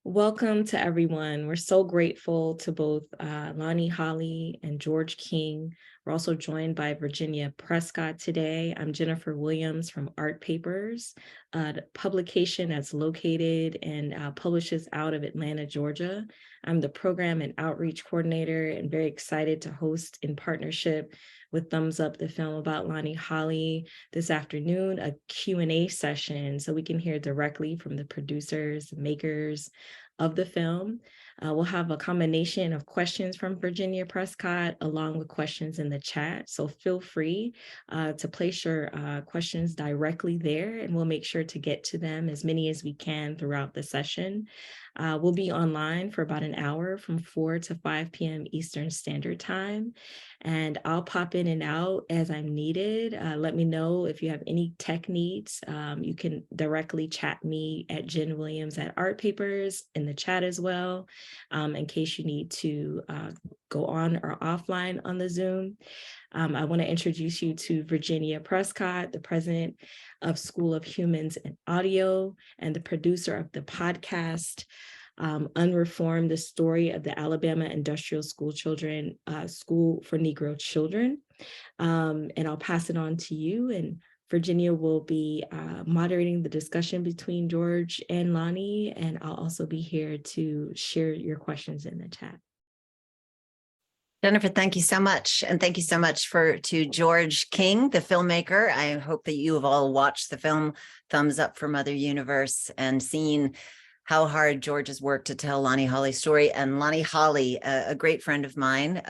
Welcome to everyone. We're so grateful to both Lonnie Holley and George King. We're also joined by Virginia Prescott today. I'm Jennifer Williams from Art Papers, a publication that's located and publishes out of Atlanta, Georgia. I'm the program and outreach coordinator and very excited to host in partnership with Thumbs Up, the film about Lonnie Holley, this afternoon, a Q&A session so we can hear directly from the producers, makers of the film. We'll have a combination of questions from Virginia Prescott along with questions in the chat. So feel free to place your questions directly there, and we'll make sure to get to them, as many as we can, throughout the session. We'll be online for about an hour from 4 to 5 p.m. Eastern Standard Time. And I'll pop in and out as I'm needed. Let me know if you have any tech needs. You can directly chat me at Jen Williams at Art Papers in the chat as well, in case you need to go on or offline on the Zoom. I want to introduce you to Virginia Prescott, the president of School of Humans and Audio and the producer of the podcast, Unreformed, the story of the Alabama Industrial School Children, School for Negro Children. And I'll pass it on to you, and Virginia will be moderating the discussion between George and Lonnie, and I'll also be here to share your questions in the chat. Jennifer, thank you so much. And thank you so much to George King, the filmmaker. I hope that you have all watched the film Thumbs Up for Mother Universe and seen how hard George has worked to tell Lonnie Holley's story. And Lonnie Holley, a great friend of mine,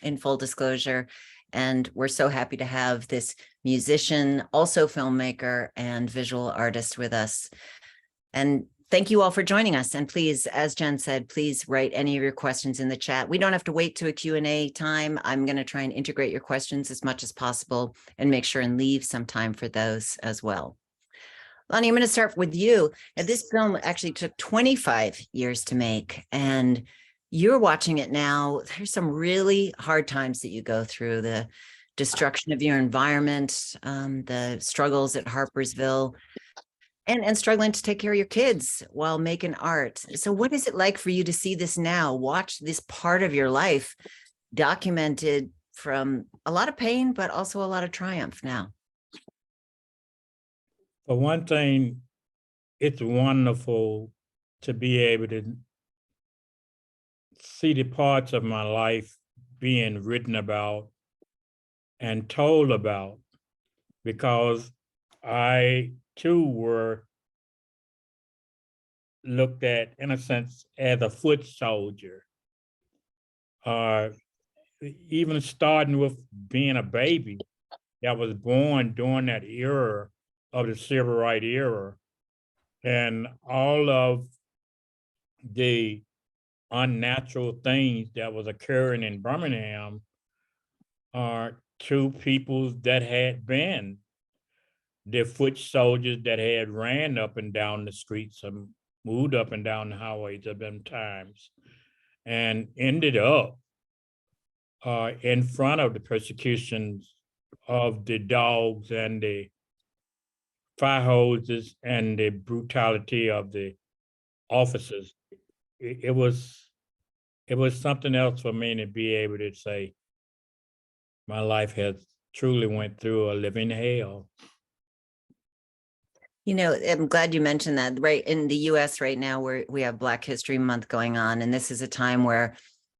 in full disclosure. And we're so happy to have this musician, also filmmaker and visual artist with us. And thank you all for joining us. And please, as Jen said, please write any of your questions in the chat. We don't have to wait to a Q&A time. I'm going to try and integrate your questions as much as possible and make sure and leave some time for those as well. Lonnie, I'm going to start with you. And this film actually took 25 years to make, and you're watching it now. There's some really hard times that you go through, the destruction of your environment, the struggles at Harpersville, and struggling to take care of your kids while making art. So what is it like for you to see this now, watch this part of your life documented from a lot of pain, but also a lot of triumph now? For one thing, it's wonderful to be able to see the parts of my life being written about and told about, because I too were looked at, in a sense, as a foot soldier. Even starting with being a baby that was born during that era of the civil rights era, and all of the unnatural things that was occurring in Birmingham are to people that had been the foot soldiers that had ran up and down the streets and moved up and down the highways of them times and ended up in front of the persecutions of the dogs and the fire hoses and the brutality of the officers. It was something else for me to be able to say my life has truly went through a living hell. You know, I'm glad you mentioned that. Right in the US right now, we have Black History Month going on, and this is a time where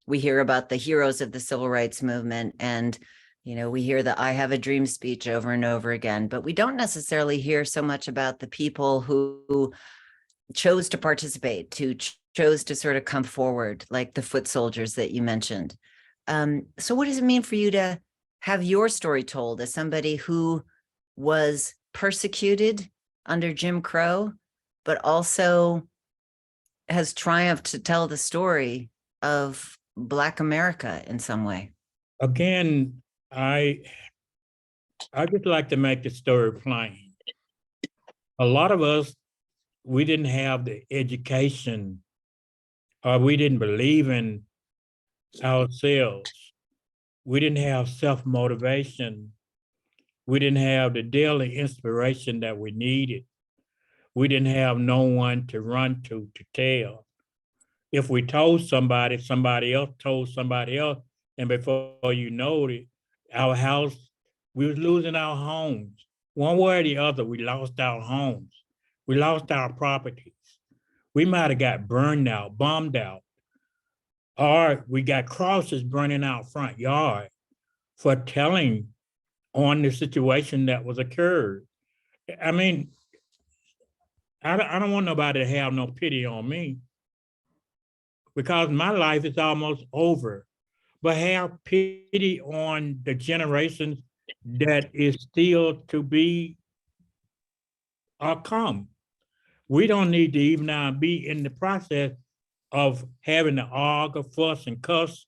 we hear about the heroes of the civil rights movement, and you know, we hear the I Have a Dream speech over and over again, but we don't necessarily hear so much about the people who chose to participate, who chose to sort of come forward, like the foot soldiers that you mentioned. So what does it mean for you to have your story told as somebody who was persecuted under Jim Crow, but also has triumphed to tell the story of Black America in some way? Again, I just like to make the story plain. A lot of us, we didn't have the education, or we didn't believe in ourselves. We didn't have self-motivation. We didn't have the daily inspiration that we needed. We didn't have no one to run to tell. if we told somebody, somebody else told somebody else, and before you know it, our house, we was losing our homes. One way or the other, we lost our homes. We lost our properties. We might have got burned out, bombed out, or we got crosses burning our front yard for telling on the situation that was occurred. I mean, I don't want nobody to have no pity on me because my life is almost over. But have pity on the generations that is still to be or come. We don't need to even now be in the process of having to argue, fuss, and cuss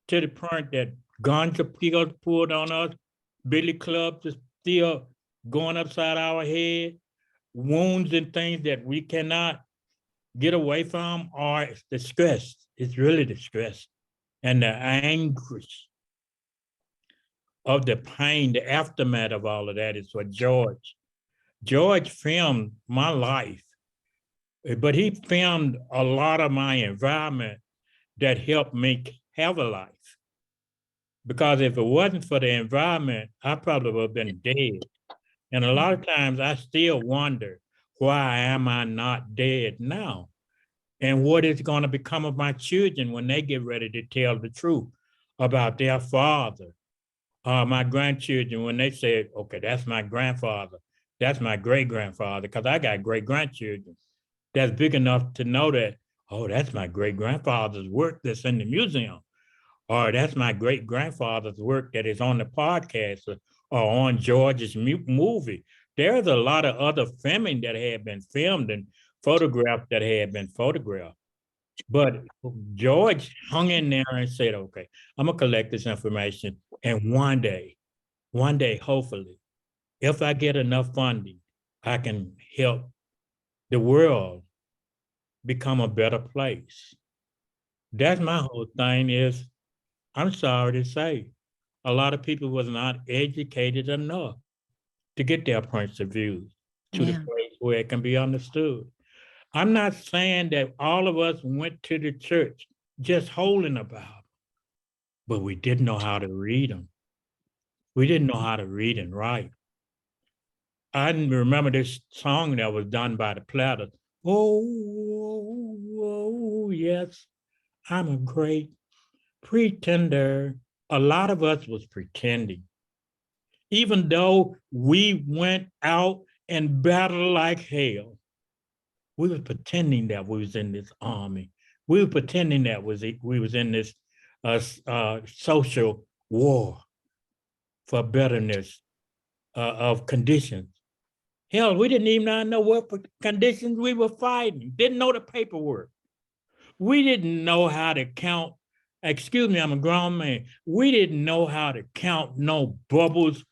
to the point that guns are pulled on us, billy clubs are still going upside our head, wounds and things that we cannot get away from, or it's the stress. It's really the stress and the anguish of the pain, the aftermath of all of that is what George filmed my life, but he filmed a lot of my environment that helped me have a life. Because if it wasn't for the environment, I probably would have been dead. And a lot of times I still wonder, why am I not dead now? And what is going to become of my children when they get ready to tell the truth about their father? My grandchildren, when they say, okay, that's my grandfather, that's my great-grandfather, because I got great-grandchildren that's big enough to know that, oh, that's my great-grandfather's work that's in the museum, or that's my great-grandfather's work that is on the podcast or on George's movie. There's a lot of other filming that had been filmed and photographs that had been photographed. But George hung in there and said, okay, I'm gonna collect this information. And one day, hopefully, if I get enough funding, I can help the world become a better place. That's my whole thing is, I'm sorry to say, a lot of people was not educated enough to get their points of view to the place where it can be understood. I'm not saying that all of us went to the church just holding about, but we didn't know how to read them. We didn't know how to read and write. I remember this song that was done by the Platters. Oh, oh, oh, yes, I'm a great pretender. A lot of us was pretending. Even though we went out and battled like hell, we were pretending that we was in this army. We were pretending that we was in this social war for betterness of conditions. Hell, we didn't even know what conditions we were fighting. Didn't know the paperwork. We didn't know how to count. Excuse me, I'm a grown man. We didn't know how to count no bubbles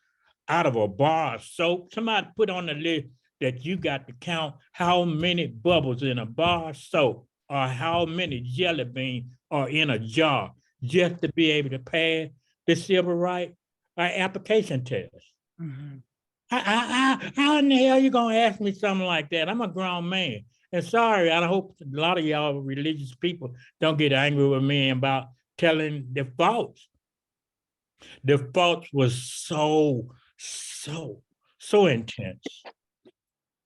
out of a bar of soap. Somebody put on the list that you got to count how many bubbles in a bar of soap or how many jelly beans are in a jar just to be able to pass the civil rights application test. Mm-hmm. How in the hell are you going to ask me something like that? I'm a grown man. And sorry, I hope a lot of y'all religious people don't get angry with me about telling the faults. The faults was so intense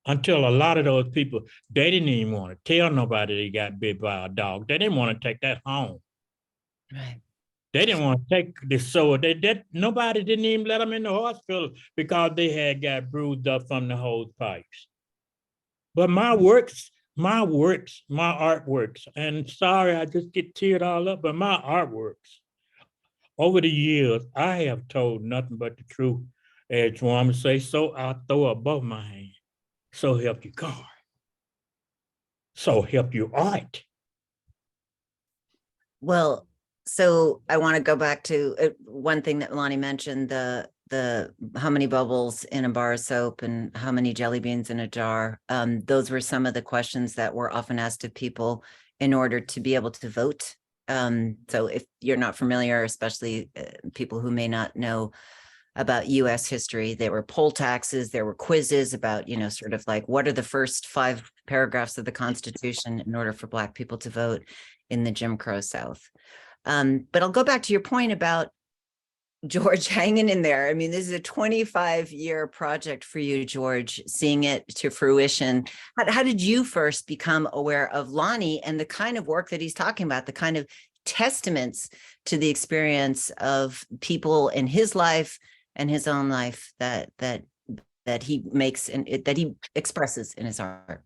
until a lot of those people, they didn't even want to tell nobody they got bit by a dog. They didn't want to take that home. Right. They didn't want to take the sword. Nobody didn't even let them in the hospital because they had got bruised up from the hose pipes. But my artworks, and sorry, I just get teared all up, but my artworks, over the years, I have told nothing but the truth. As one would say, so I'll throw above my hand. So help you God. So help you art. Well, so I want to go back to one thing that Lonnie mentioned, the how many bubbles in a bar of soap and how many jelly beans in a jar. Those were some of the questions that were often asked of people in order to be able to vote. So if you're not familiar, especially people who may not know about US history. There were poll taxes, there were quizzes about, you know, sort of like what are the first 5 paragraphs of the Constitution in order for Black people to vote in the Jim Crow South. But I'll go back to your point about George hanging in there. I mean, this is a 25-year project for you, George, seeing it to fruition. How did you first become aware of Lonnie and the kind of work that he's talking about, the kind of testaments to the experience of people in his life and his own life that he makes and that he expresses in his art?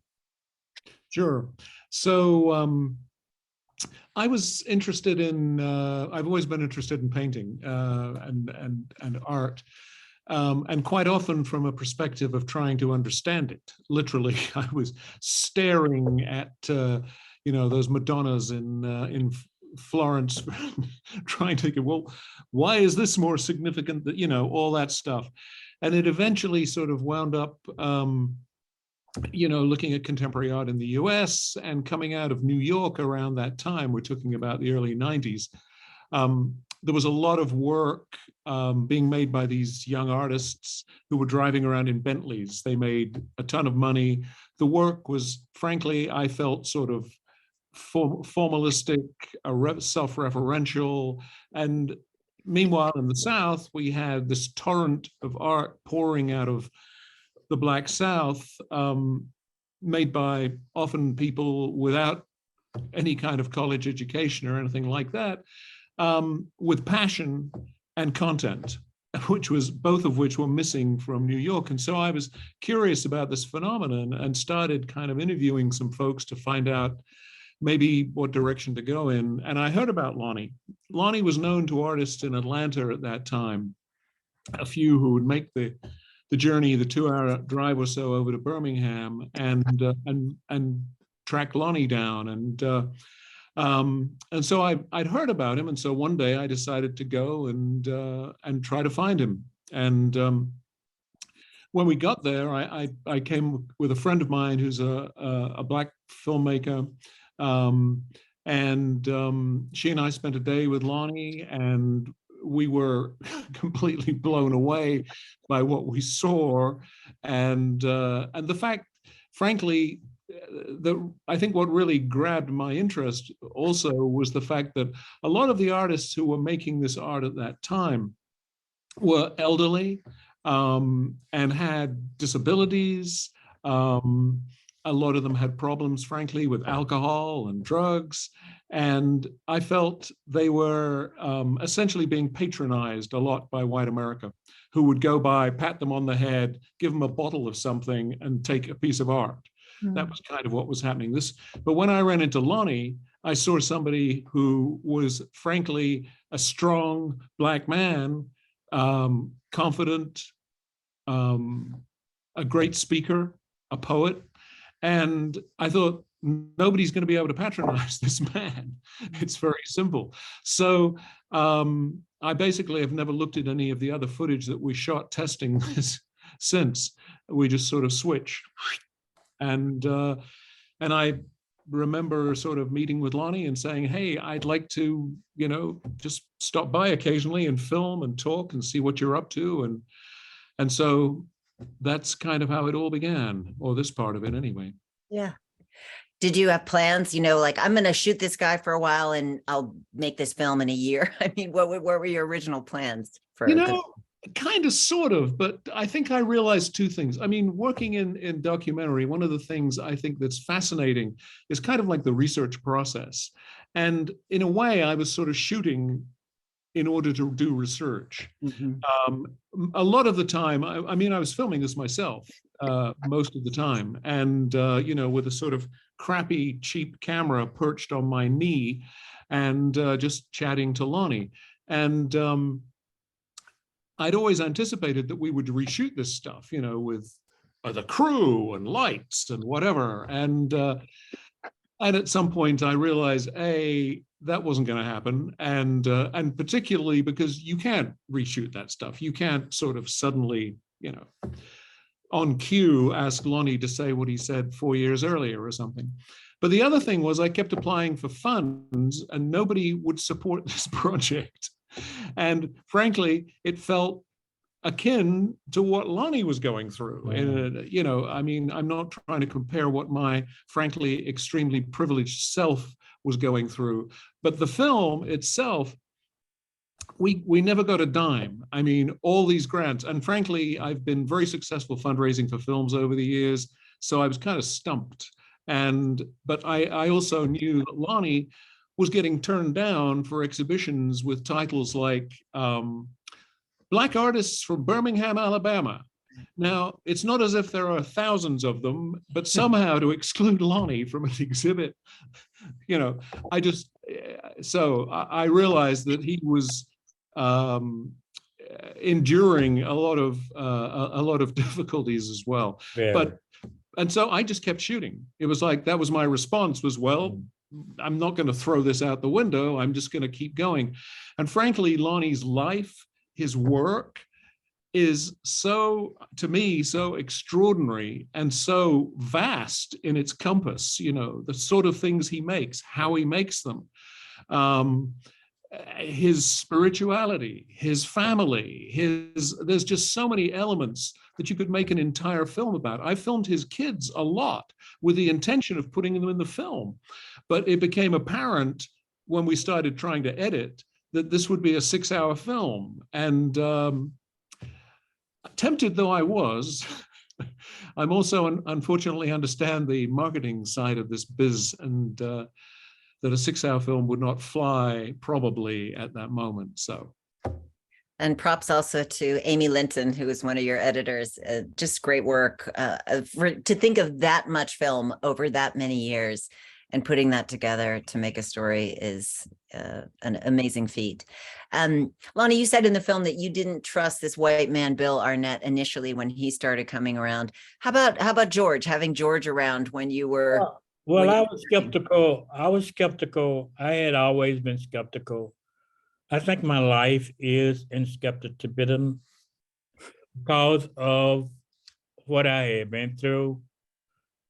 Sure. So I was interested in, I've always been interested in painting and art, and quite often from a perspective of trying to understand it. Literally, I was staring at, you know, those Madonnas in Florence, trying to think, well, why is this more significant? That, you know, all that stuff. And it eventually sort of wound up, you know, looking at contemporary art in the US and coming out of New York around that time. We're talking about the early 90s. There was a lot of work being made by these young artists who were driving around in Bentleys. They made a ton of money. The work was, frankly, I felt sort of formalistic, self-referential. And meanwhile, in the South, we had this torrent of art pouring out of the Black South, made by often people without any kind of college education or anything like that, with passion and content, both of which were missing from New York. And so I was curious about this phenomenon and started kind of interviewing some folks to find out maybe what direction to go in. And I heard about Lonnie. Lonnie was known to artists in Atlanta at that time, a few who would make the journey, the 2-hour drive or so over to Birmingham and track Lonnie down. And so I'd heard about him. And so one day I decided to go and try to find him. And when we got there, I came with a friend of mine who's a Black filmmaker. She and I spent a day with Lonnie, and we were completely blown away by what we saw. And the fact, frankly, I think what really grabbed my interest also was the fact that a lot of the artists who were making this art at that time were elderly and had disabilities. A lot of them had problems, frankly, with alcohol and drugs. And I felt they were essentially being patronized a lot by white America, who would go by, pat them on the head, give them a bottle of something, and take a piece of art. That was kind of what was happening. But when I ran into Lonnie, I saw somebody who was, frankly, a strong Black man, confident, a great speaker, a poet. And I thought, nobody's going to be able to patronize this man. It's very simple. So I basically have never looked at any of the other footage that we shot testing this since. We just sort of switch. And I remember sort of meeting with Lonnie and saying, hey, I'd like to, you know, just stop by occasionally and film and talk and see what you're up to. And so that's kind of how it all began, or this part of it anyway. Yeah. Did you have plans, you know, like, I'm going to shoot this guy for a while and I'll make this film in a year? I mean, what were your original plans for? You know, kind of, sort of, but I think I realized two things. I mean, working in documentary, one of the things I think that's fascinating is kind of like the research process. And in a way, I was sort of shooting in order to do research. A lot of the time, I mean, I was filming this myself most of the time, and you know, with a sort of crappy, cheap camera perched on my knee, and just chatting to Lonnie. And I'd always anticipated that we would reshoot this stuff, you know, with the crew and lights and whatever. And at some point, I realized, that wasn't going to happen, and particularly because you can't reshoot that stuff. You can't sort of suddenly, you know, on cue, ask Lonnie to say what he said 4 years earlier or something. But the other thing was I kept applying for funds, and nobody would support this project. And frankly, it felt akin to what Lonnie was going through. Mhm. You know, I mean, I'm not trying to compare what my frankly extremely privileged self was going through, but the film itself, we never got a dime. I mean, all these grants, and frankly, I've been very successful fundraising for films over the years, so I was kind of stumped. But I also knew that Lonnie was getting turned down for exhibitions with titles like Black Artists from Birmingham, Alabama. Now, it's not as if there are thousands of them, but somehow to exclude Lonnie from an exhibit, you know, so I realized that he was um, enduring a lot of difficulties as well. Very. And so I just kept shooting. It was like, that was my response was, well, I'm not going to throw this out the window. I'm just going to keep going. And frankly, Lonnie's life, his work is so, to me, so extraordinary and so vast in its compass, you know, the sort of things he makes, how he makes them. His spirituality, his family, there's just so many elements that you could make an entire film about. I filmed his kids a lot with the intention of putting them in the film, but it became apparent when we started trying to edit that this would be a 6-hour film. And tempted though I was, I'm also unfortunately understand the marketing side of this biz, and that a 6-hour film would not fly probably at that moment. So. And props also to Amy Linton, who is one of your editors. Just great work. To think of that much film over that many years and putting that together to make a story is an amazing feat. Lonnie, you said in the film that you didn't trust this white man, Bill Arnett, initially when he started coming around. How about George, having George around when you were? Well, I was skeptical. I had always been skeptical. I think my life is in skepticism because of what I had been through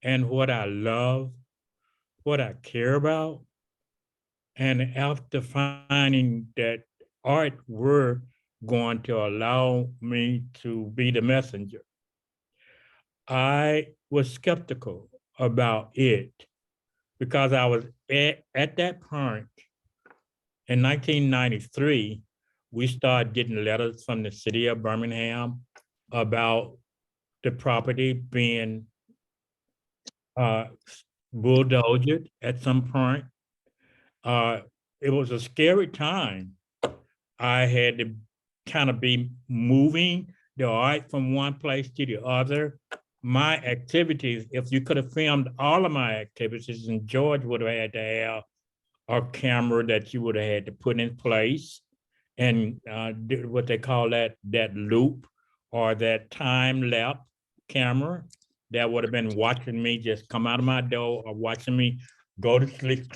and what I love, what I care about. And after finding that art were going to allow me to be the messenger, I was skeptical about it because I was at that point in 1993, we started getting letters from the city of Birmingham about the property being bulldozed at some point. It was a scary time. I had to kind of be moving the art from one place to the other. My activities, if you could have filmed all of my activities, and George would have had to have a camera that you would have had to put in place and do what they call that loop or that time lapse camera that would have been watching me just come out of my door or watching me go to sleep,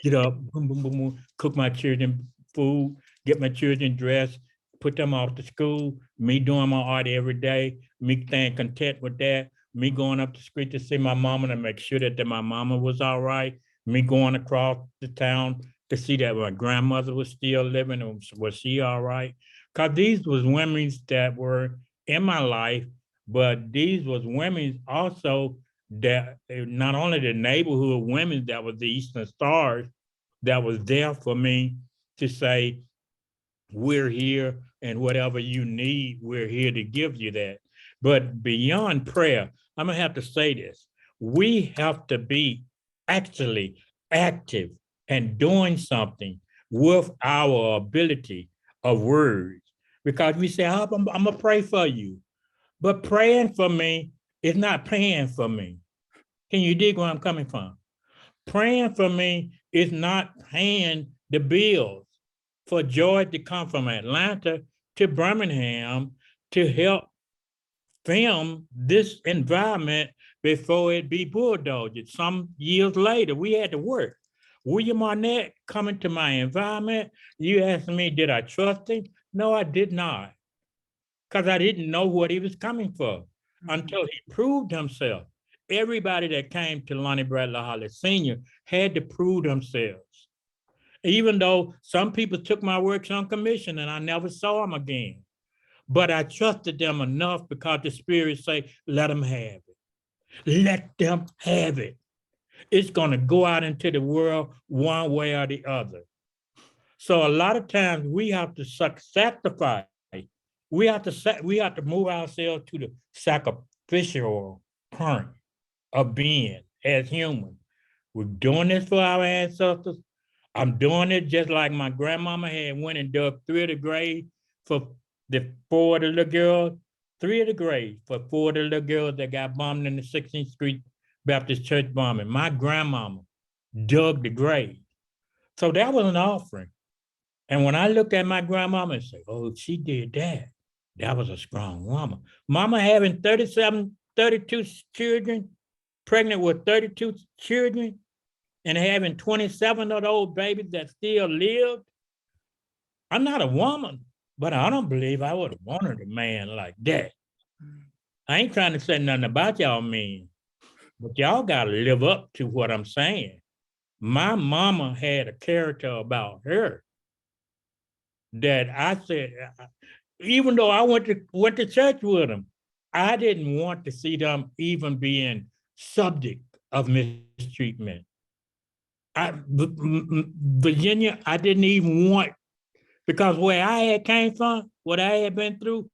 get up, boom, boom, boom, boom, cook my children food, get my children dressed, put them off to school, me doing my art every day, me staying content with that, me going up the street to see my mama to make sure that my mama was all right, me going across the town to see that my grandmother was still living and was she all right? Because these was women that were in my life, but these was women also that not only the neighborhood women that was the Eastern Stars that was there for me to say, we're here and whatever you need, we're here to give you that. But beyond prayer, I'm gonna have to say this. We have to be actually active and doing something with our ability of words. Because we say, I'm gonna pray for you. But praying for me is not paying for me. Can you dig where I'm coming from? Praying for me is not paying the bills for George to come from Atlanta to Birmingham to help film this environment before it be bulldozed. Some years later, we had to work. William Arnett coming to my environment, you asked me, did I trust him? No, I did not, because I didn't know what he was coming for until he proved himself. Everybody that came to Lonnie Bradley Holley Sr. had to prove themselves. Even though some people took my works on commission and I never saw them again. But I trusted them enough because the Spirit say, let them have it. Let them have it. It's going to go out into the world one way or the other. So a lot of times we have to sacrifice. We have to move ourselves to the sacrificial point of being as human. We're doing this for our ancestors. I'm doing it just like my grandmama had went and dug 3 of the graves for the 4 of the little girls, 3 of the graves for 4 of the little girls that got bombed in the 16th Street Baptist Church bombing. My grandmama dug the grave. So that was an offering. And when I look at my grandmama and say, oh, she did that, that was a strong woman. Mama having 32 children, pregnant with 32 children, and having 27 of those babies that still lived. I'm not a woman, but I don't believe I would have wanted a man like that. I ain't trying to say nothing about y'all men, but y'all got to live up to what I'm saying. My mama had a character about her that I said, even though I went to church with them, I didn't want to see them even being subject of mistreatment. Virginia, I didn't even want, because where I had came from, what I had been through,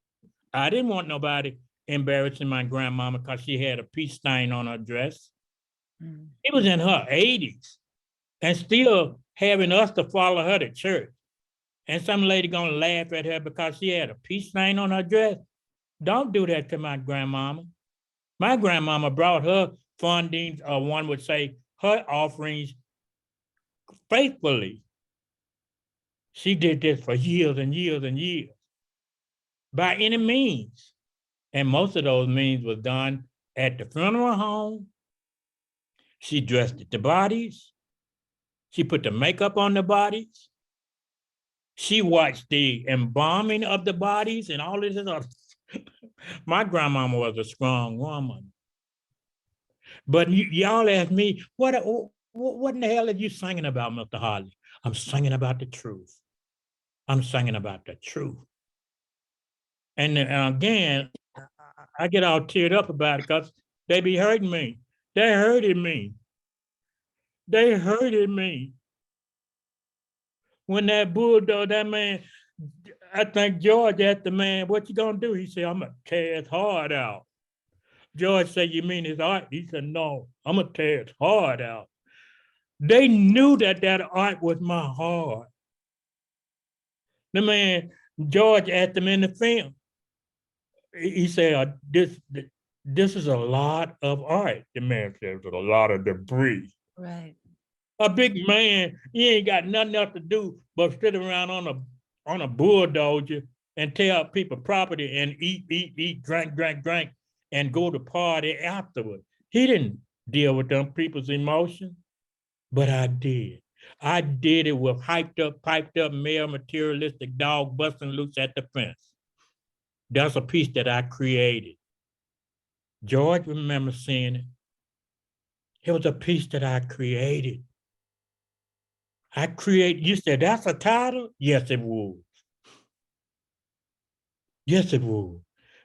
I didn't want nobody embarrassing my grandmama because she had a peace stain on her dress. She was in her 80s and still having us to follow her to church. And some lady gonna laugh at her because she had a peace stain on her dress. Don't do that to my grandmama. My grandmama brought her fundings, or one would say her offerings, faithfully. She did this for years and years and years, by any means. And most of those means was done at the funeral home. She dressed the bodies. She put the makeup on the bodies. She watched the embalming of the bodies and all this other. My grandmama was a strong woman. But y'all ask me, what in the hell are you singing about, Mr. Holley? I'm singing about the truth. I'm singing about the truth. And again, I get all teared up about it because they be hurting me. They hurted me. They hurted me. When that bulldog, that man, I think George asked the man, what you gonna do? He said, I'm gonna tear his heart out. George said, you mean his art? He said, no, I'm gonna tear his heart out. They knew that art was my heart. The man, George asked him in the film. He said, this is a lot of art. The man said, there's a lot of debris. Right. A big man, he ain't got nothing else to do but sit around on a bulldozer and tear up people's property and eat, drink, and go to party afterward. He didn't deal with them people's emotions, but I did. I did it with piped up, male materialistic dog busting loose at the fence. That's a piece that I created. George remembers seeing it. It was a piece that I created. You said, that's a title? Yes, it would. Yes, it would.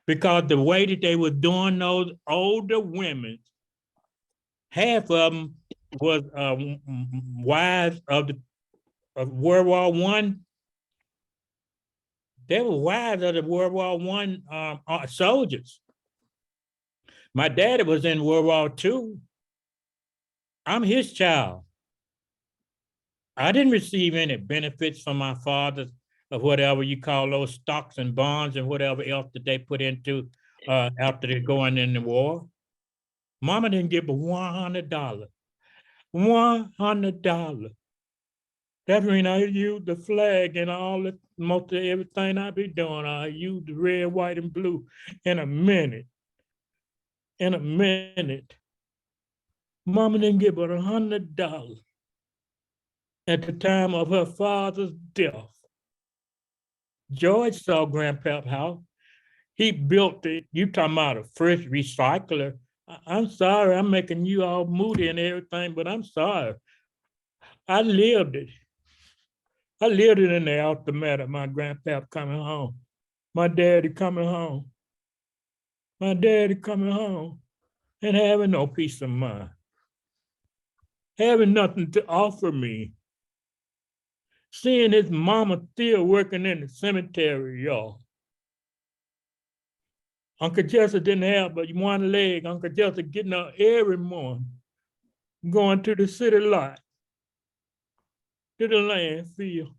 Because the way that they were doing those older women, half of them was wives of World War I. They were wives of the World War I soldiers. My daddy was in World War II. I'm his child. I didn't receive any benefits from my father of whatever you call those stocks and bonds and whatever else that they put into after they're going in the war. Mama didn't give me $100. $100. That means I use the flag and all the most of everything I be doing. I use the red, white, and blue in a minute. In a minute. Mama didn't give but $100 at the time of her father's death. George saw Grandpa's house. He built it. You talking about a first recycler. I'm sorry, I'm making you all moody and everything, but I'm sorry. I lived it. I lived it in the aftermath of my grandpa coming home. my daddy coming home. My daddy coming home and having no peace of mind, having nothing to offer me. Seeing his mama still working in the cemetery, y'all. Uncle Jesse didn't have but one leg. Uncle Jesse getting up every morning, going to the city lot, to the landfill,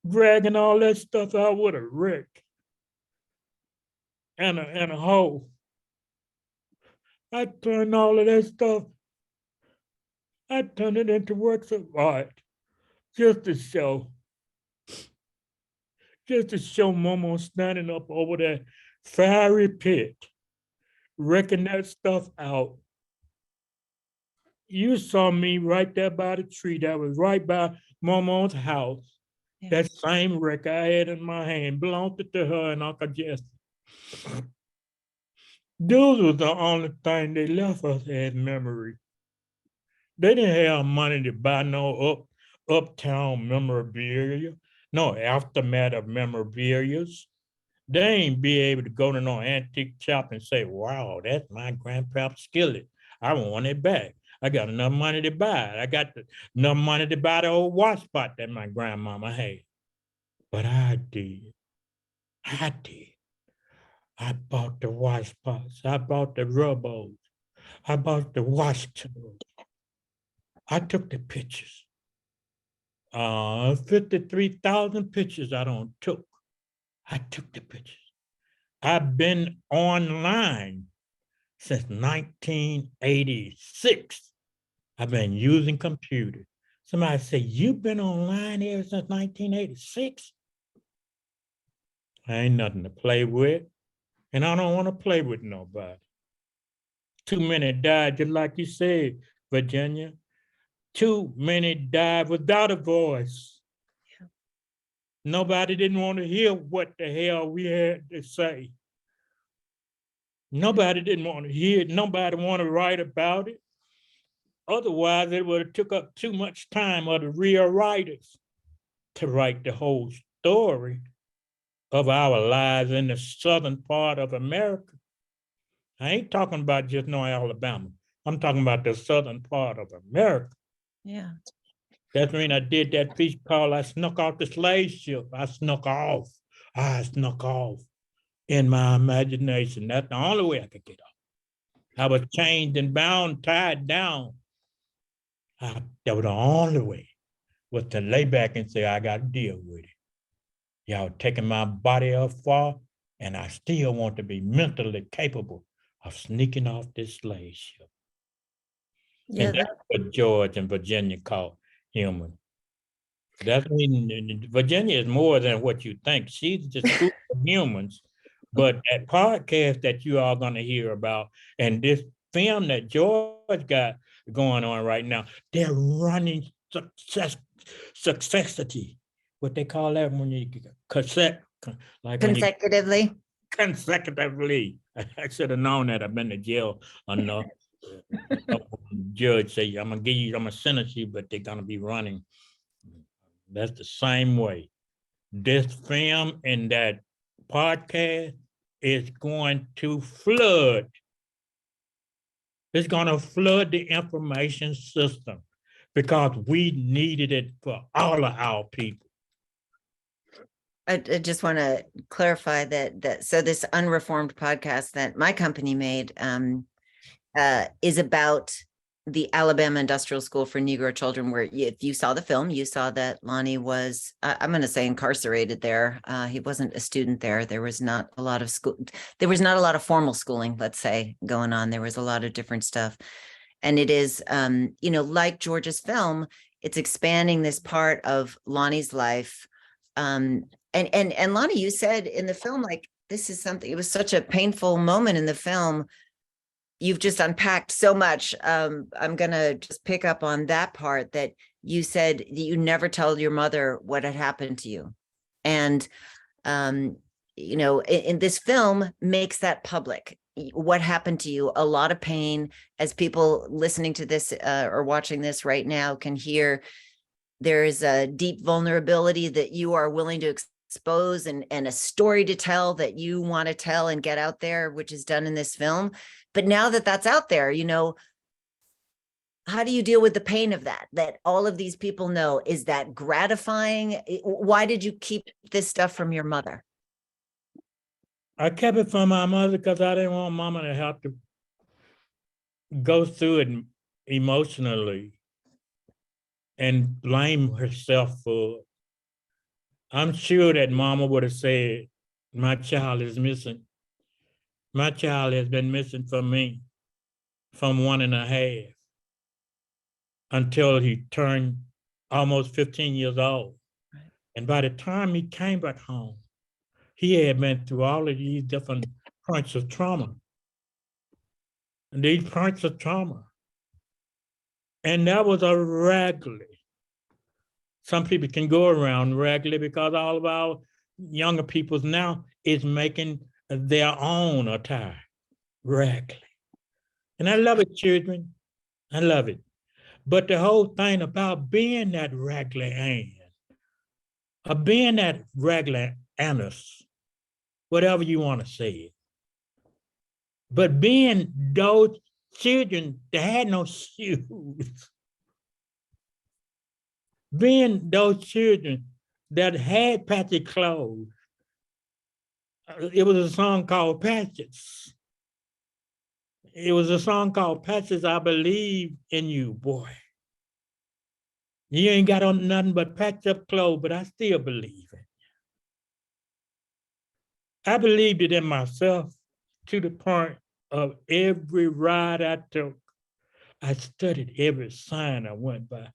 dragging all that stuff out with a wreck and a hoe. I turned all of that stuff, I turned it into works of art just to show Momo standing up over that fiery pit, wrecking that stuff out. You saw me right there by the tree that was right by Momo's house. Yeah. That same wreck I had in my hand belonged to her and Uncle Jesse. Those was the only thing they left us as memory. They didn't have money to buy no uptown memorabilia, no aftermath of memorabilia. They ain't be able to go to no antique shop and say, wow, that's my grandpa's skillet. I want it back. I got enough money to buy it. I got enough money to buy the old wash pot that my grandmama had. But I did. I bought the wash pots. I bought the rubos. I bought the wash tubs. I took the pictures. 53,000 pictures I don't took. I took the pictures. I've been online since 1986. I've been using computers. Somebody say, you've been online ever since 1986? I ain't nothing to play with, and I don't want to play with nobody. Too many died, just like you said, Virginia. Too many died without a voice. Yeah. Nobody didn't want to hear what the hell we had to say. Nobody didn't want to hear it. Nobody wanted to write about it. Otherwise, it would have took up too much time of the real writers to write the whole story of our lives in the southern part of America. I ain't talking about just no Alabama. I'm talking about the southern part of America. Yeah. That's when I did that piece called I Snuck Off the Slave Ship. I snuck off in my imagination. That's the only way I could get off. I was chained and bound, tied down. That was the only way, was to lay back and say, I got to deal with it. Y'all taking my body up far, and I still want to be mentally capable of sneaking off this slave ship. Yeah, and that's what George and Virginia call human. That's when Virginia is more than what you think. She's just humans. But that podcast that you are going to hear about, and this film that George got going on right now, they're running successity. What they call that when you consecutively. Consecutively. I should have known that. I've been to jail enough. Judge say, I'm gonna sentence you, but they're gonna be running. That's the same way. This film and that podcast is going to flood. It's gonna flood the information system because we needed it for all of our people. I just want to clarify that so this Unreformed podcast that my company made is about the Alabama Industrial School for Negro Children, where if you saw the film, you saw that Lonnie was, I'm going to say, incarcerated there. He wasn't a student there. There was not a lot of school. There was not a lot of formal schooling, let's say, going on. There was a lot of different stuff. And it is, like George's film, it's expanding this part of Lonnie's life. And Lonnie, you said in the film, like, this is something, it was such a painful moment in the film. You've just unpacked so much. I'm going to just pick up on that part that you said that you never told your mother what had happened to you. And, in this film makes that public. What happened to you, a lot of pain, as people listening to this or watching this right now can hear. There is a deep vulnerability that you are willing to expose and a story to tell that you want to tell and get out there, which is done in this film. But now that that's out there, you know, how do you deal with the pain of that all of these people know? Is that gratifying? Why did you keep this stuff from your mother? I kept it from my mother because I didn't want mama to have to go through it emotionally and blame herself for it. I'm sure that mama would have said, my child is missing. My child has been missing from me from 1.5 until he turned almost 15 years old. Right. And by the time he came back home, he had been through all of these different points of trauma. And these points of trauma. And that was a regular. Some people can go around regularly because all of our younger people now is making their own attire regularly. And I love it, children. I love it. But the whole thing about being that regular Ann, or being that regular Annis, whatever you want to say it, but being those children that had no shoes, being those children that had patchy clothes. It was a song called Patches. It was a song called Patches, I Believe in You, boy. You ain't got on nothing but patched up clothes, but I still believe it. I believed it in myself to the point of every ride I took. I studied every sign I went by.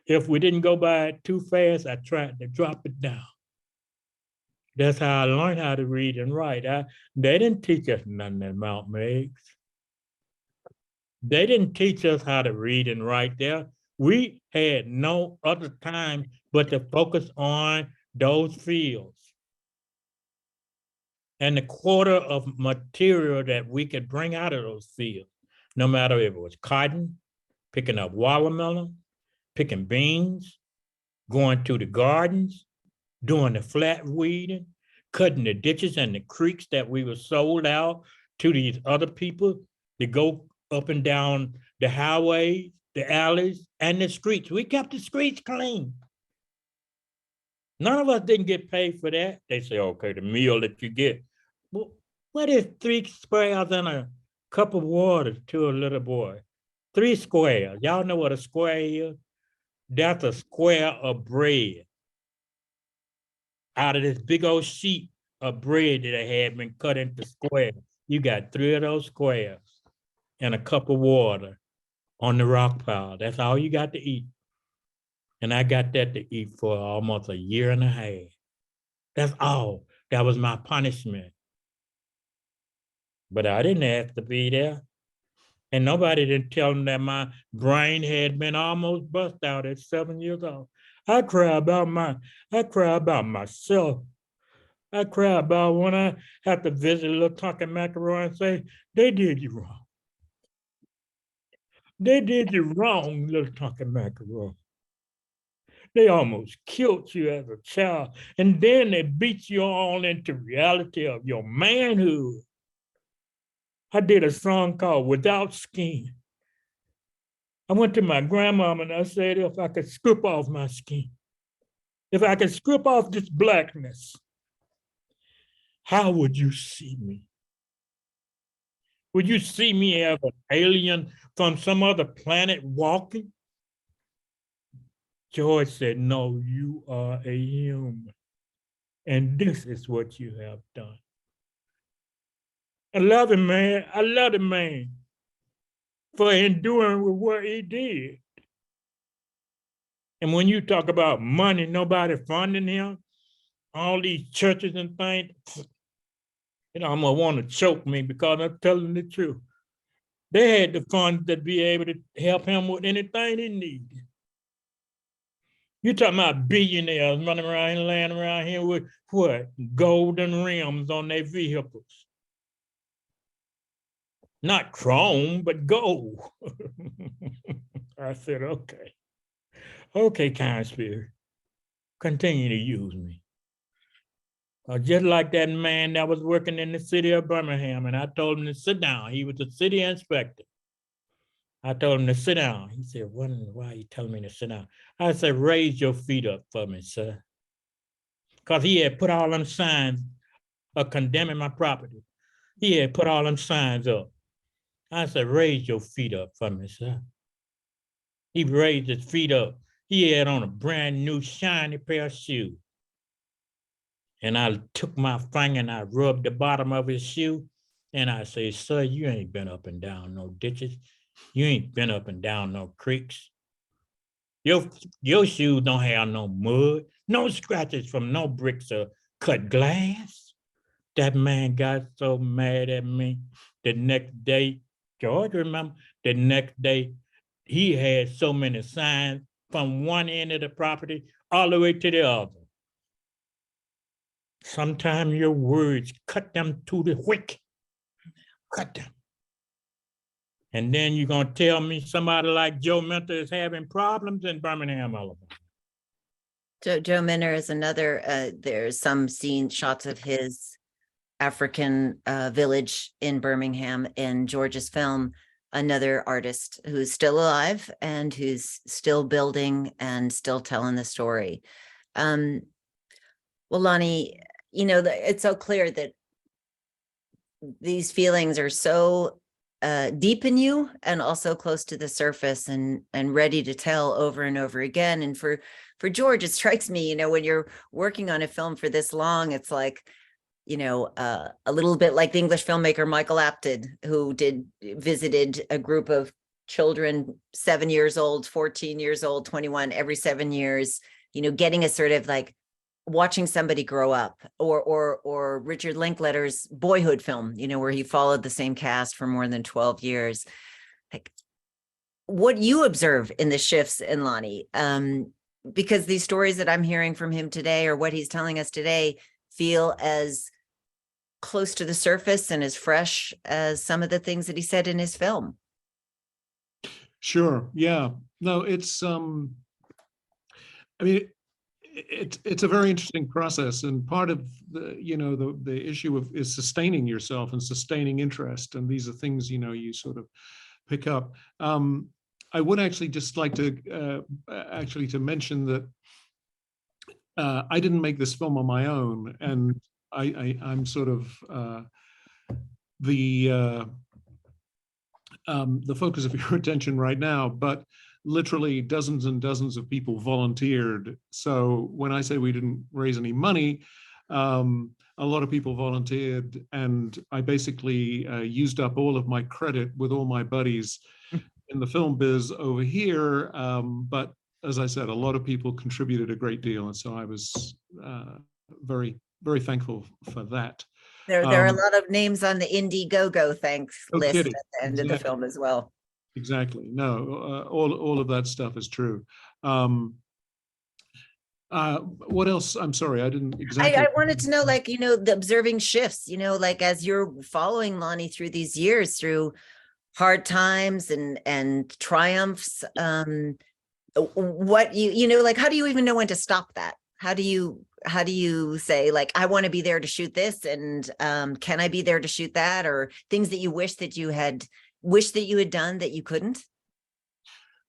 If we didn't go by it too fast, I tried to drop it down. That's how I learned how to read and write. They didn't teach us nothing at Mount Meigs. They didn't teach us how to read and write there. We had no other time but to focus on those fields. And the quarter of material that we could bring out of those fields, no matter if it was cotton, picking up watermelon, picking beans, going to the gardens, doing the flat weeding, cutting the ditches and the creeks that we were sold out to these other people to go up and down the highways, the alleys, and the streets. We kept the streets clean. None of us didn't get paid for that. They say, okay, the meal that you get. Well, what is 3 squares and a cup of water to a little boy? 3 squares. Y'all know what a square is? That's a square of bread out of this big old sheet of bread that had been cut into squares. You got 3 of those squares and a cup of water on the rock pile. That's all you got to eat. And I got that to eat for almost 1.5 years. That's all. That was my punishment. But I didn't have to be there. And nobody didn't tell them that my brain had been almost bust out at 7 years old. I cry about myself. I cry about when I have to visit little Tonka Macaroon and say, they did you wrong. They did you wrong, little Tonka Macaroon. They almost killed you as a child. And then they beat you all into reality of your manhood. I did a song called Without Skin. I went to my grandmama and I said, if I could strip off my skin, if I could strip off this blackness, how would you see me? Would you see me as an alien from some other planet walking? George said, no, you are a human. And this is what you have done. I love him, man. I love the man for enduring with what he did. And when you talk about money, nobody funding him, all these churches and things, you know, I'm gonna want to choke me because I'm telling the truth. They had the funds to be able to help him with anything he needed. You're talking about billionaires running around and laying around here with what? Golden rims on their vehicles. Not chrome, but gold. I said, okay. Okay, kind spirit, continue to use me. Just like that man that was working in the city of Birmingham, and I told him to sit down. He was the city inspector. I told him to sit down. He said, why are you telling me to sit down? I said, raise your feet up for me, sir. Because he had put all them signs of condemning my property. He had put all them signs up. I said, raise your feet up for me, sir. He raised his feet up. He had on a brand new shiny pair of shoes. And I took my finger and I rubbed the bottom of his shoe. And I say, sir, you ain't been up and down no ditches. You ain't been up and down no creeks. Your shoes don't have no mud, no scratches from no bricks or cut glass. That man got so mad at me the next day. George, remember, the next day, he had so many signs from one end of the property all the way to the other. Sometimes your words cut them to the quick. Cut them. And then you're going to tell me somebody like Joe Minter is having problems in Birmingham, Alabama. Joe Minter is another, there's some shots of his African village in Birmingham in George's film, another artist who's still alive and who's still building and still telling the story. Well, Lonnie, it's so clear that these feelings are so deep in you and also close to the surface and ready to tell over and over again. And for George, it strikes me, when you're working on a film for this long, it's like, a little bit like the English filmmaker Michael Apted, who visited a group of children, 7 years old, 14 years old, 21, every 7 years, getting a sort of like watching somebody grow up, or Richard Linklater's Boyhood film, where he followed the same cast for more than 12 years. Like, what you observe in the shifts in Lonnie, because these stories that I'm hearing from him today, or what he's telling us today, feel as close to the surface and as fresh as some of the things that he said in his film. Sure. Yeah. No, it's it's a very interesting process, and part of the issue is sustaining yourself and sustaining interest, and these are things you sort of pick up. I would actually just like to mention that I didn't make this film on my own, and I'm sort of the focus of your attention right now, but literally dozens and dozens of people volunteered. So when I say we didn't raise any money, a lot of people volunteered, and I basically used up all of my credit with all my buddies in the film biz over here. But as I said, a lot of people contributed a great deal, and so I was very, very thankful for that. There are a lot of names on the Indiegogo thanks list kidding. at the end of the film as well. Exactly. No, all of that stuff is true. What else? I'm sorry, I didn't exactly. I wanted to know, like, the observing shifts, like as you're following Lonnie through these years, through hard times and triumphs, what like, how do you even know when to stop that? How do you say, like, I want to be there to shoot this, and can I be there to shoot that, or things that you wish that you had done that you couldn't?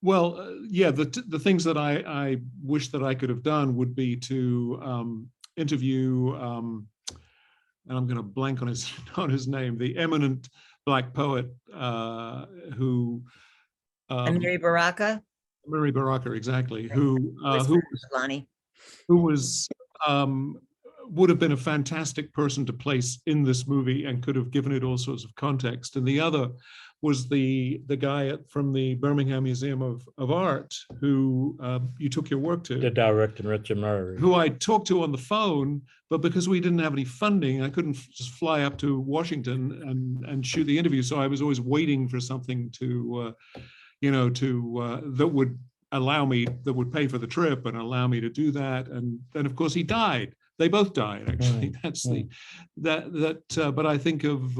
Well, yeah, the things that I wish that I could have done would be to interview, and I'm going to blank on his name, the eminent Black poet who Amiri Baraka. Amiri Baraka, exactly. Who Lonnie, who was would have been a fantastic person to place in this movie and could have given it all sorts of context. And the other was the guy from the Birmingham Museum of Art who you took your work to. The director, Richard Murray. Who I talked to on the phone, but because we didn't have any funding, I couldn't just fly up to Washington and shoot the interview. So I was always waiting for something to, that would allow me, that would pay for the trip and allow me to do that. And then of course he died. They both died, actually. That's but I think of,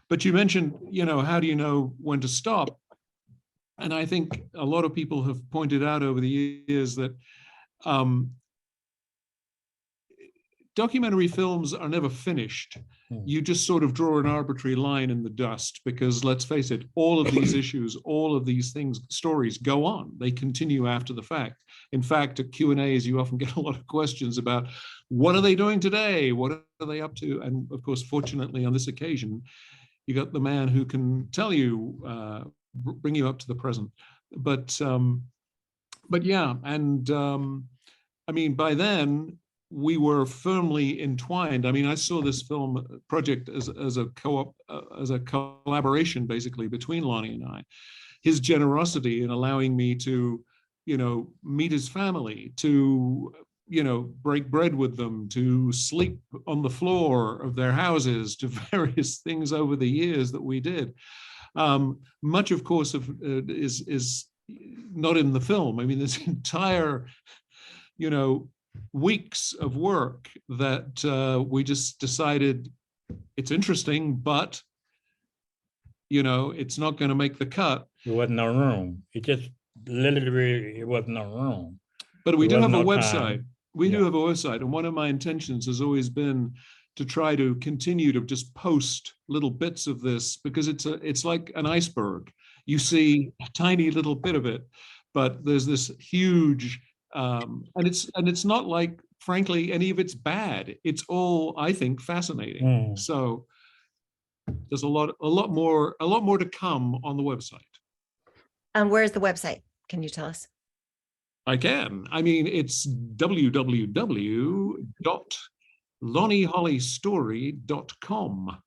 but you mentioned, how do you know when to stop? And I think a lot of people have pointed out over the years that don't documentary films are never finished. You just sort of draw an arbitrary line in the dust because, let's face it, all of these issues, all of these things, stories go on. They continue after the fact. In fact, at Q&As, you often get a lot of questions about what are they doing today? What are they up to? And of course, fortunately, on this occasion, you got the man who can tell you, bring you up to the present. But yeah, and I mean, by then, we were firmly entwined. I mean, I saw this film project as a co-op, as a collaboration, basically, between Lonnie and I. His generosity in allowing me to, you know, meet his family, to, you know, break bread with them, to sleep on the floor of their houses, to various things over the years that we did. Much, of course, is not in the film. I mean, this entire, you know, weeks of work that we just decided it's interesting, but, you know, it's not going to make the cut. There wasn't no room. It just literally, it wasn't no room. But we There do have wasn't a no website. time. We do Yeah. have a website. And one of my intentions has always been to try to continue to just post little bits of this, because it's like an iceberg. You see a tiny little bit of it, but there's this huge, and it's not like, frankly, any of it's bad. It's all, I think, fascinating. Mm. So there's a lot more to come on the website. And where's the website? Can you tell us? I can. I mean, it's www.lonniehollystory.com.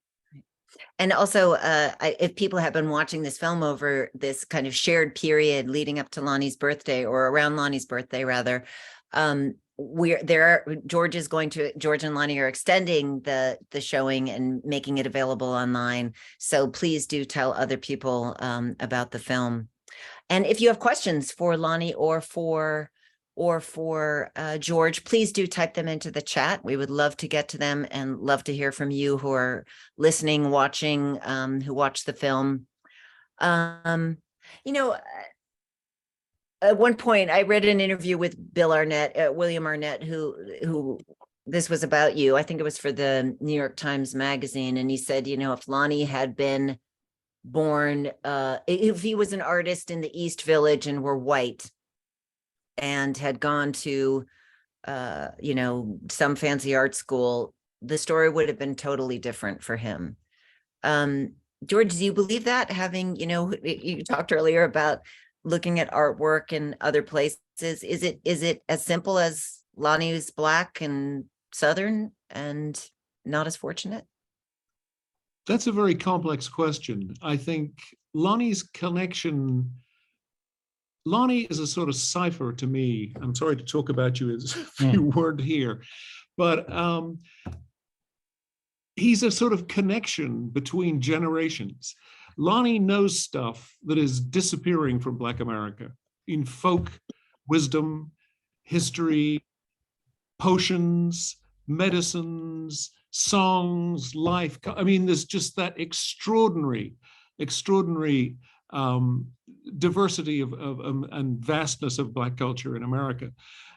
And also, if people have been watching this film over this kind of shared period leading up to Lonnie's birthday, or around Lonnie's birthday, rather, George and Lonnie are extending the showing and making it available online. So please do tell other people about the film. And if you have questions for Lonnie or for George, please do type them into the chat. We would love to get to them and love to hear from you who are listening, watching, who watched the film. You know, at one point I read an interview with William Arnett, who this was about you. I think it was for the New York Times Magazine. And he said, you know, if Lonnie had been born, if he was an artist in the East Village and were white and had gone to, you know, some fancy art school, the story would have been totally different for him. George, do you believe that? Having, you know, you talked earlier about looking at artwork in other places. Is it as simple as Lonnie is Black and Southern and not as fortunate? That's a very complex question. I think Lonnie's connection, Lonnie is a sort of cipher to me. I'm sorry to talk about you as if you weren't here, but he's a sort of connection between generations. Lonnie knows stuff that is disappearing from Black America in folk wisdom, history, potions, medicines, songs, life. I mean, there's just that extraordinary diversity of and vastness of Black culture in America.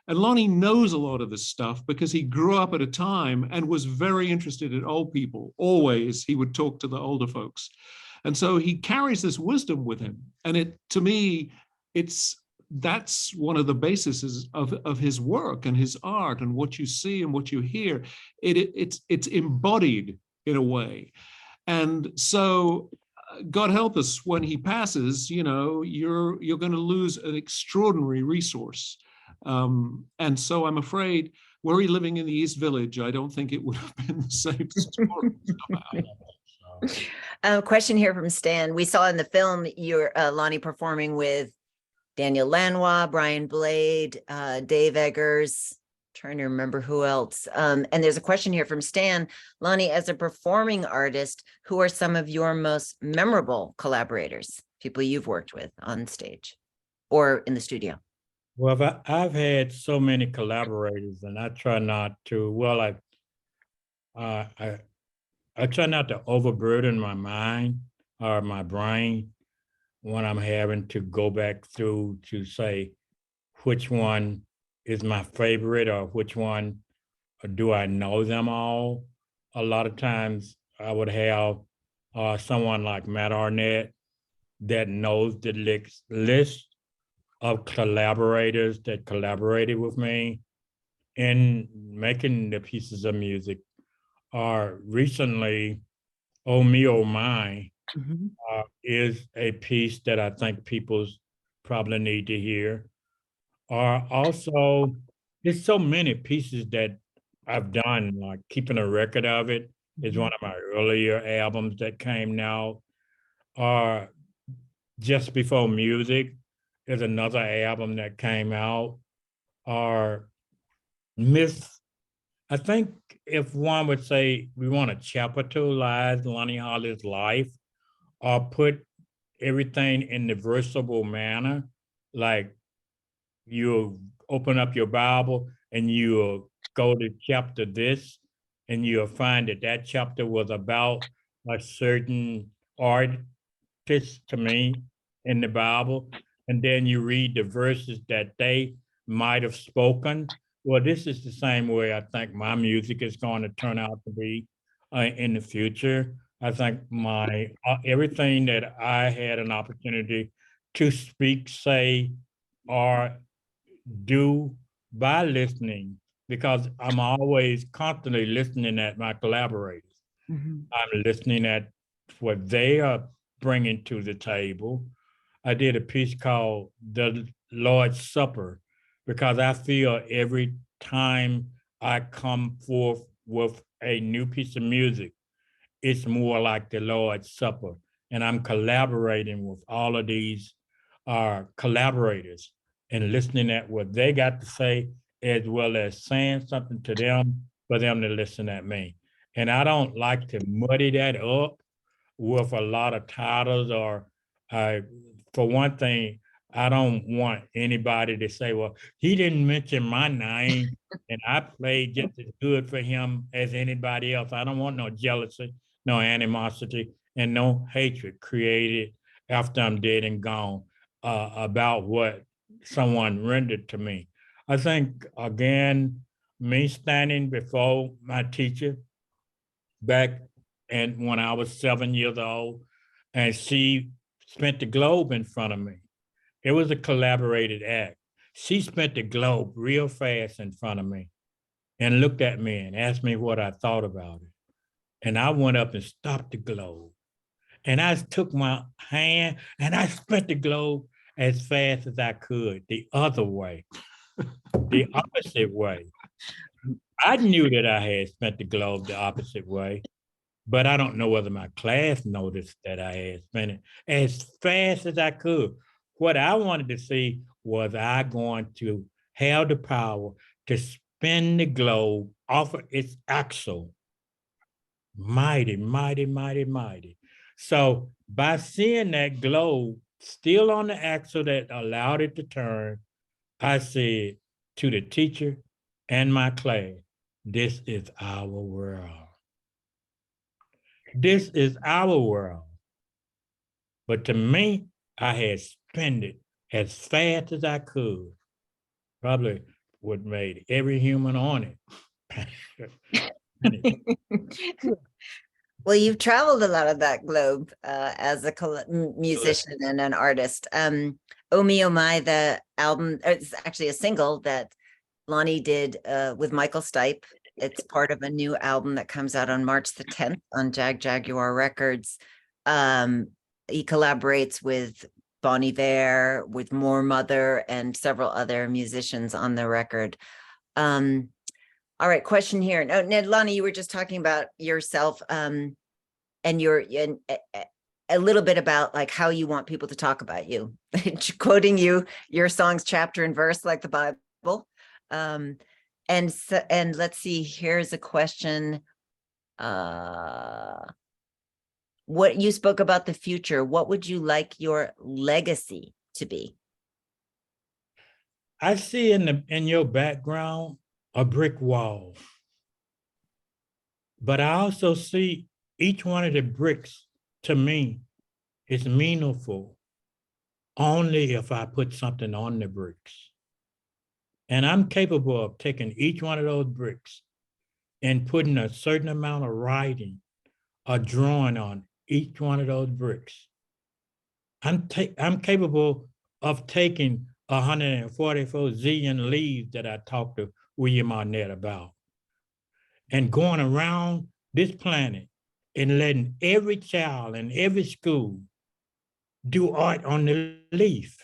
And Lonnie knows a lot of this stuff because he grew up at a time and was very interested in old people. Always, he would talk to the older folks. And so he carries this wisdom with him. And to me, that's one of the bases of his work and his art and what you see and what you hear. It's embodied in a way. And so God help us, when he passes, you know, you're going to lose an extraordinary resource. And so I'm afraid, were he living in the East Village, I don't think it would have been the same story. A question here from Stan. We saw in the film you're Lonnie performing with Daniel Lanois, Brian Blade, Dave Eggers, trying to remember who else. And there's a question here from Stan. Lonnie, as a performing artist, who are some of your most memorable collaborators, people you've worked with on stage or in the studio? Well, I've had so many collaborators, and I try not to, well, I try not to overburden my mind or my brain when I'm having to go back through to say which one is my favorite or which one do I know them all? A lot of times I would have someone like Matt Arnett that knows the list of collaborators that collaborated with me in making the pieces of music. Recently, Oh Me, Oh My is a piece that I think people probably need to hear. Also, there's so many pieces that I've done, like Keeping a Record of It is one of my earlier albums that came out. Uh, Just Before Music is another album that came out. Or Miss, I think if one would say we want to chapitalize Lonnie Holley's life or put everything in the versatile manner, like you open up your Bible and you go to chapter this, and you'll find that that chapter was about a certain artist to me in the Bible. And then you read the verses that they might have spoken. Well, this is the same way I think my music is going to turn out to be in the future. I think my everything that I had an opportunity to speak, say, or do by listening, because I'm always constantly listening at my collaborators. I'm listening at what they are bringing to the table. I did a piece called The Lord's Supper because I feel every time I come forth with a new piece of music, it's more like the Lord's Supper. And I'm collaborating with all of these collaborators and listening at what they got to say, as well as saying something to them for them to listen at me. And I don't like to muddy that up with a lot of titles or for one thing, I don't want anybody to say, well, he didn't mention my name and I played just as good for him as anybody else. I don't want no jealousy, no animosity, and no hatred created after I'm dead and gone about what someone rendered to me. I think, again, me standing before my teacher back and when I was 7 years old, and she spent the globe in front of me. It was a collaborated act. She spent the globe real fast in front of me and looked at me and asked me what I thought about it. And I went up and stopped the globe. And I took my hand and I spent the globe as fast as I could, the other way, the opposite way. I knew that I had spent the globe the opposite way, but I don't know whether my class noticed that I had spent it as fast as I could. What I wanted to see was I going to have the power to spin the globe off of its axle. Mighty, mighty, mighty, mighty. So by seeing that globe still on the axle that allowed it to turn, I said to the teacher and my class, this is our world. This is our world. But to me, I had spent it as fast as I could. Probably would made every human on it. Well, you've traveled a lot of that globe as a musician and an artist. Oh Me, Oh My, the album, it's actually a single that Lonnie did with Michael Stipe. It's part of a new album that comes out on March the 10th on Jaguar Records. He collaborates with Bon Iver, with More Mother, and several other musicians on the record. All right, question here. No, Ned, Lonnie, you were just talking about yourself and a little bit about like how you want people to talk about you, quoting your songs chapter and verse like the Bible. And let's see, here's a question. What you spoke about the future, what would you like your legacy to be? I see in your background a brick wall, but I also see each one of the bricks to me is meaningful only if I put something on the bricks. And I'm capable of taking each one of those bricks and putting a certain amount of writing or drawing on each one of those bricks. I'm capable of taking 144 zillion leaves that I talked to William Arnett about and going around this planet and letting every child in every school do art on the leaf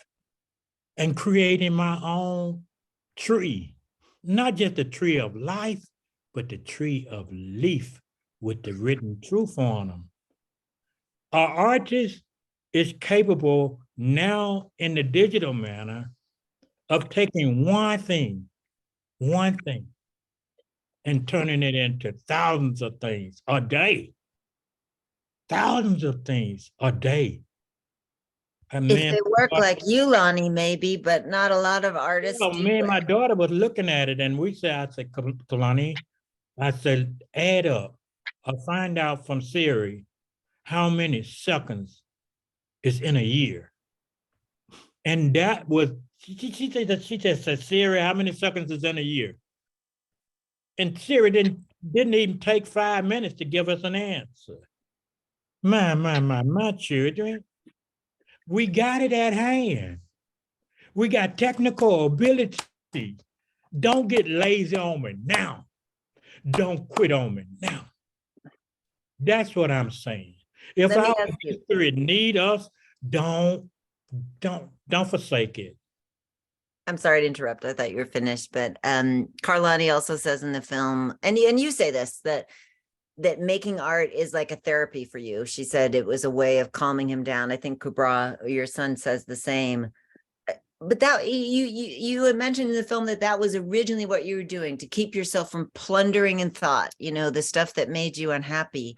and creating my own tree, not just the tree of life, but the tree of leaf with the written truth on them. Our artist is capable now in the digital manner of taking one thing, and turning it into thousands of things a day. Thousands of things a day. And If man, they work like you, Lonnie, maybe, but not a lot of artists do. me and my daughter was looking at it, and we said, I said, Kalani, I said, add up or find out from Siri how many seconds is in a year. And that was, she just said, Siri, how many seconds is in a year? And Siri didn't even take 5 minutes to give us an answer. My children, we got it at hand. We got technical ability. Don't get lazy on me now. Don't quit on me now. That's what I'm saying. If our history need us, don't forsake it. I'm sorry to interrupt. I thought you were finished, but Carlani also says in the film, and you say this, that making art is like a therapy for you. She said it was a way of calming him down. I think Kubra, your son, says the same. But that you had mentioned in the film that was originally what you were doing to keep yourself from plundering in thought, the stuff that made you unhappy.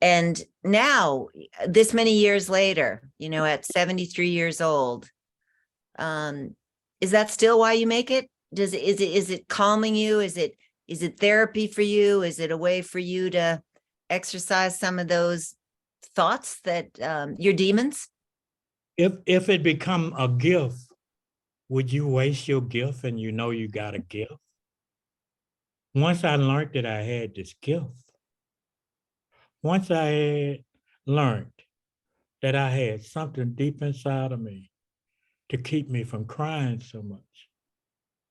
And now, this many years later, at 73 years old, is that still why you make it? Is it calming you? Is it therapy for you? Is it a way for you to exercise some of those thoughts that your demons? If it become a gift, would you waste your gift and you got a gift? Once I learned that I had this gift, once I had learned that I had something deep inside of me to keep me from crying so much,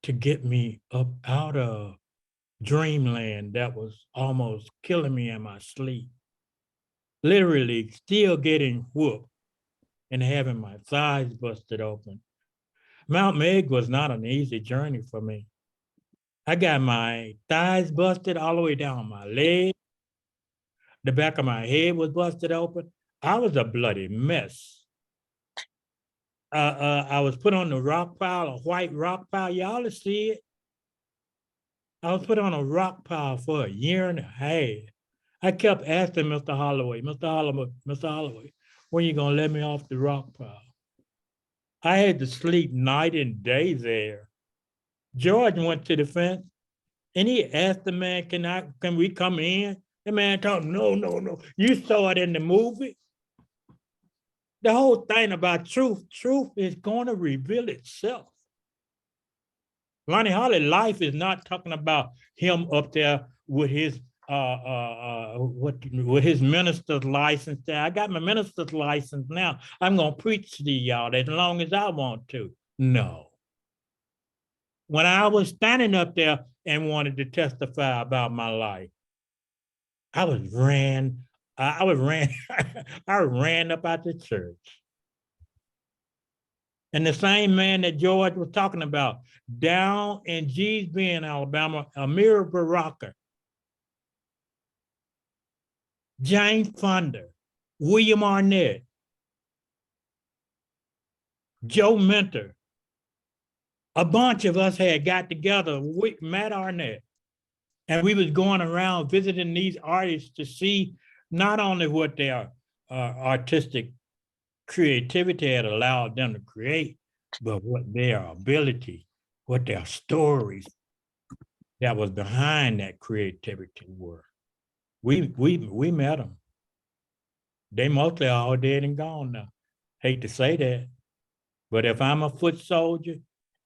to get me up out of dreamland that was almost killing me in my sleep, literally still getting whooped and having my thighs busted open. Mount Meg was not an easy journey for me. I got my thighs busted all the way down my leg. The back of my head was busted open. I was a bloody mess. I was put on the rock pile, a white rock pile. Y'all see it. I was put on a rock pile for a year and a half. I kept asking Mr. Holloway, when you gonna let me off the rock pile? I had to sleep night and day there. George went to the fence and he asked the man, can we come in? The man told him, no. You saw it in the movie. The whole thing about truth is going to reveal itself. Lonnie Holley life is not talking about him up there with his with his minister's license there. I got my minister's license now. I'm gonna preach to y'all as long as I want to. No. When I was standing up there and wanted to testify about my life, I ran I ran up out the church. And the same man that George was talking about, down in Gee's Bend, Alabama, Amir Baraka, James Fonda, William Arnett, Joe Mentor, a bunch of us had got together with Matt Arnett, and we was going around visiting these artists to see not only what their artistic creativity had allowed them to create, but what their ability, what their stories that was behind that creativity were. We met them. They mostly all dead and gone now. Hate to say that, but if I'm a foot soldier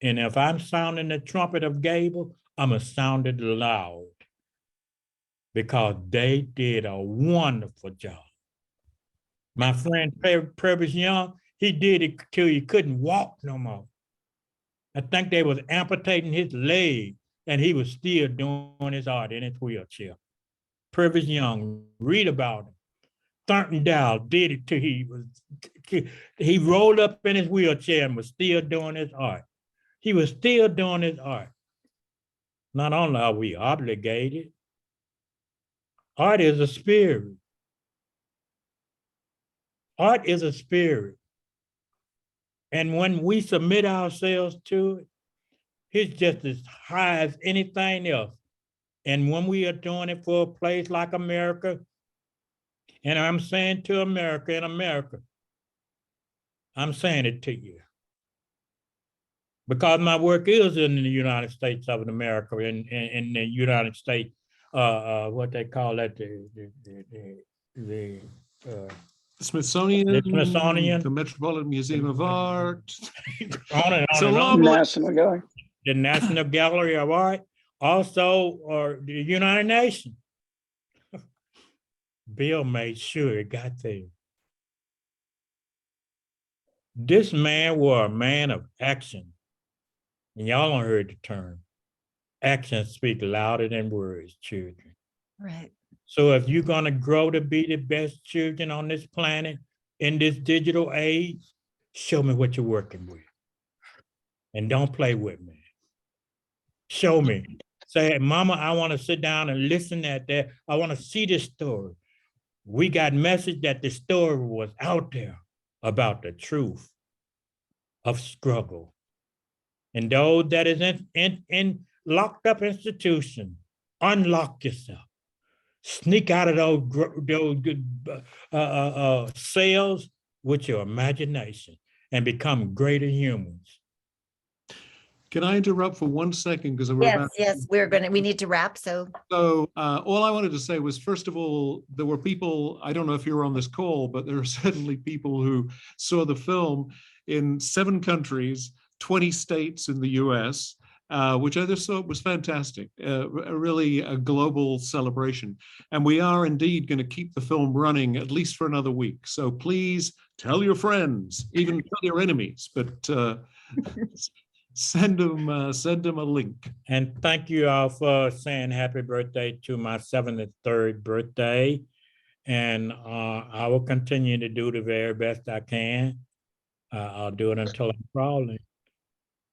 and if I'm sounding the trumpet of Gable, I'm a sound it loud. because they did a wonderful job. My friend Purvis Young, he did it till he couldn't walk no more. I think they was amputating his leg, and he was still doing his art in his wheelchair. Purvis Young, read about him. Thornton Dow did it till he rolled up in his wheelchair and was still doing his art. He was still doing his art. Not only are we obligated, art is a spirit. Art is a spirit. And when we submit ourselves to it, it's just as high as anything else. And when we are doing it for a place like America, and I'm saying to America and America, I'm saying it to you. Because my work is in the United States of America, in the United States, what they call that, the Smithsonian, The Smithsonian. the Metropolitan Museum of Art. on and It's on a and long on. list. National Gallery. The National Gallery of Art, also, or the United Nations. Bill made sure it got there. This man was a man of action. And y'all don't heard the term. Actions speak louder than words, children. Right. So if you're gonna grow to be the best children on this planet in this digital age, show me what you're working with. And don't play with me. Show me. Say, Mama, I want to sit down and listen at that. I want to see this story. We got message that the story was out there about the truth of struggle. And those that is in locked up institution, unlock yourself. Sneak out of those cells with your imagination and become greater humans. Can I interrupt for 1 second? Because we're about Yes, we need to wrap. So all I wanted to say was, first of all, there were people, I don't know if you were on this call, but there are certainly people who saw the film in 7 countries, 20 states in the US, which I just thought was fantastic, really a global celebration. And we are indeed going to keep the film running at least for another week. So please tell your friends, even tell your enemies, but send them a link. And thank you all for saying happy birthday to my 73rd birthday. And I will continue to do the very best I can. I'll do it until I'm crawling,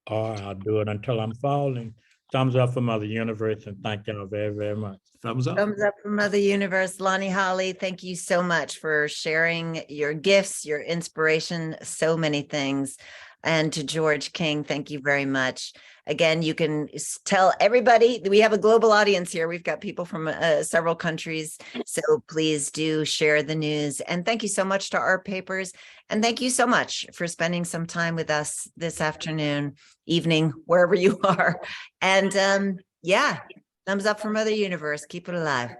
or I'll do it until I'm falling. Thumbs up for Mother Universe, and thank y'all very, very much. Thumbs up. thumbs up from Mother Universe. Lonnie Holley, thank you so much for sharing your gifts, your inspiration, so many things. And to George King, thank you very much. Again, you can tell everybody, we have a global audience here. We've got people from several countries. So please do share the news. And thank you so much to Art Papers. And thank you so much for spending some time with us this afternoon, evening, wherever you are. And yeah, thumbs up for Mother Universe. Keep it alive.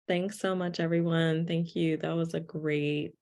Thanks so much, everyone. Thank you. That was a great